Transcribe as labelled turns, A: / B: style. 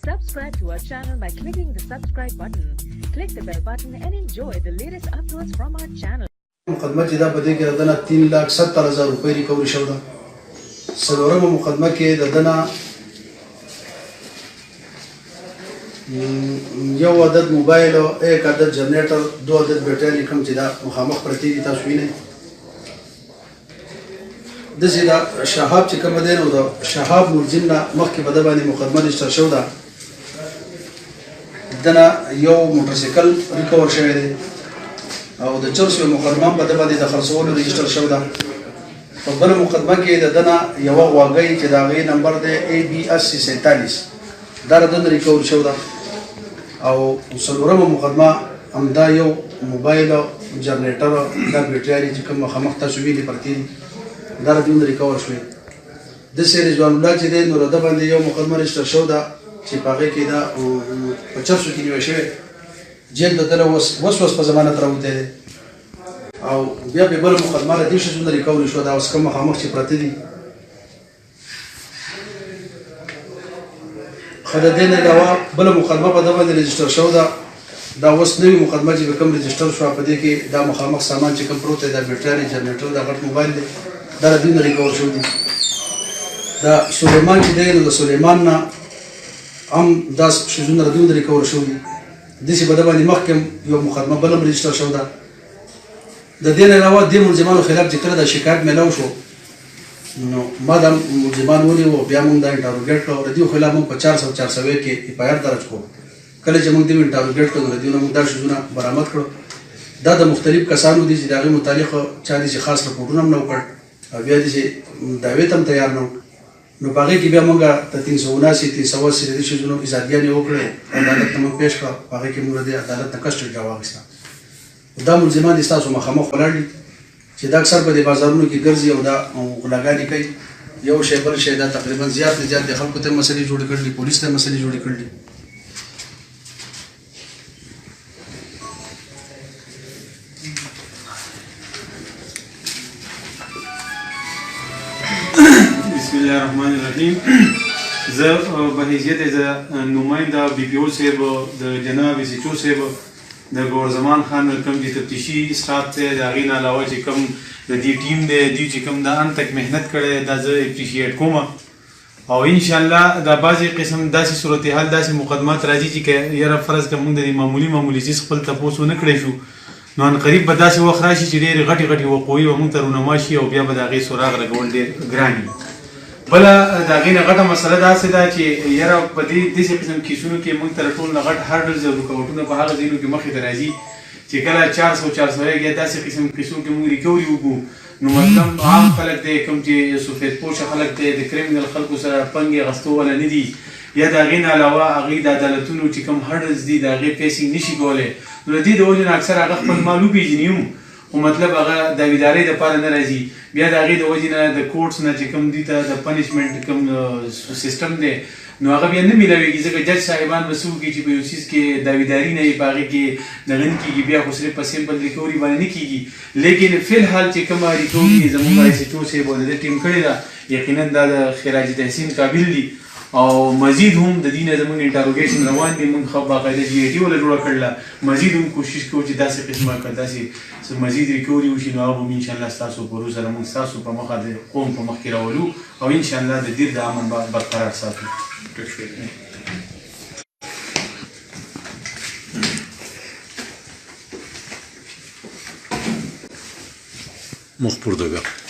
A: Subscribe to our channel by clicking the subscribe button. Click the bell button and enjoy the latest uploads from our channel.
B: مقدمه چې دا په دې کې د دنه 3,70,000 روپۍ ریکوري شوه ده. څلورمه مقدمه کې د دنه یو عدد موبایل او یک عدد جنریټر دو عدد بیټرۍ کوم چې دا مخامخ پرتې دي تاسو وینئ. داسې دا شهاب چې کومه دی نو د شهاب نورجین نه مخکې په ده باندې مقدمه رجسټر شوې ده. دنه یو موټرسایکل ریکور شوی دی او د چرس یو مقدمه په ده باندې د خرڅولو رجسټر شوی ده. په بله مقدمه کې د دنه یوه غواګۍ چې د هغې نمبر دی AB8047 دا د دنه ریکور شوی ده. او څلورمه مقدمه همدا یو موبایل جنریټر دا بیټرۍ چې کوم مخامخ تاسو وینئ پرتې دي دا د دې ریکور شوی. داسې رضوان الله چې دی نو د ده باندې یو مقدمه رجسټر شوی ده چې په هغې کې دا په چرسو کې نیول شوی جیل د ده له اوس په ضمانت راوتی دی او بیا پرې بله مقدمه له دې شیزونه ریکوري شوه دا اوس کوم مخامخ چې پراته دي. خو د دې نه علاوه بله مقدمه په ده باندې رجسټر شوی ده. دا اوس نوې مقدمه چې به کوم رجسټر شوه په دې کې دا مخامخ سامان چې کوم پروت دی دا بیټرۍ جنریټر دا غټ موبایل دی دا له دوی نه ریکور شوي دي. دا سلیمان چې دی نو د سلیمان نه هم دا شیزونه له دوی نه ریکور شوي دي. داسې په ده باندې مخکې یو مقدمه بله هم رجسټر شوې ده. د دې نه علاوه دې ملزمانو خلاف چې کله دا شکایت میلاو شو نو ما دا ملزمان ونیو بیا موږ دا انټروګیټ کړو. د دې خلاف موږ په 400 کې FIR درج کړو. کله چې موږ دې انټروګیټ کړو نو د دې نه موږ دا شیزونه برآمد کړو. دا د مختلف کسانو دي چې د هغې متعلق چا داسې خاص رپورټونه هم نه وکړ او بیا داسې دعوې ته هم تیار نه و. نو په هغې کې بیا موږ د 379 380 د دې شیزونو ازادیانې وکړې عدالت ته موږ پېښ کړه. په هغې کې موږ د عدالت نه کسټډي راواخیسته. دا ملزمان دي ستاسو مخامخ ولاړ دي چې دا اکثر په دې بازارونو کې ګرځي او دا غلاګانې کوي. یو شی بل شی دا تقریبا زیات نه زیات د خلکو ته مسلې جوړې کړي دي پولیس ته مسلې جوړې کړي دي.
C: بسم الله الرحمن الرحیم. زه په حیثیت د نماینده BPO صاحب د جناب SHO صاحب د ګورزمان خان کوم چې تفتیشي سټاف دی د هغې نه علاوه چې کوم د دې ټیم دی دوی چې کوم د ان تک محنت کړی دا زه اپریشیټ کوم او انشاءالله دا بعضې قسم داسې صورتحال داسې مقدمات راځي چې که یاره فرض که موږ د دې معمولي څیز خپل تپوس ونه کړی شو نو ان قریب به داسې وخت راشي چې ډېرې غټې وقوعې به موږ ته رونما شي او بیا به د هغې سراغ لګول ډېر ګران وي. بله د هغې نه غټه مسله داسې ده چې یاره په داسې قسم کیسونو کې موږ ته د ټول نه غټ هارډلز او رکاوټونه په هغه ځایونو کې مخې ته راځي چې کله 400 یا داسې قسم کیسو کې موږ ریکوري وکړو نو مطلب عام خلک دی کوم چې سفید پوشه خلک دی د کریمینل خلکو سره پنګې اخیستو والا نه دي یا د هغې نه علاوه هغې د عدالتونو چې کوم هارډلز دي د هغې فیسینګ نشي کولی نو د دې د وجې نه اکثر هغه خپل مال وپېژني هم خو مطلب هغه داویدارۍ دپاره نه راځي. بیا د هغې د وجې نه د کورټس نه چې کوم دوی ته د پنشمنټ کوم سیسټم دی نو هغه بیا نه میلاویږي ځکه جج صاحبان به څه وکړي چې په یو څیز کې داویداري نه وي په هغې کې دغه نه کېږي بیا خو صرف په سیمپل ریکوري باندې نه کېږي. لیکن فی الحال چې کومه ریکوري زموږ SHO صاحب او د ده ټیم کړې ده یقینا دا د خراج تحسین قابل دي او مزید هم د دې نه زموږ انټروګیشن روان دي. موږ خو باقاعده GIT وله جوړه کړله مزید هم کوشش کوو چې داسې قسمه که داسې مزید ریکوري وشي نو هغه به انشاءالله ستاسو په روز سره موږ ستاسو په مخه د قوم په مخ کې راولو او انشاءالله د دیر د امن برقرار ساتو.
D: مخ پردگاه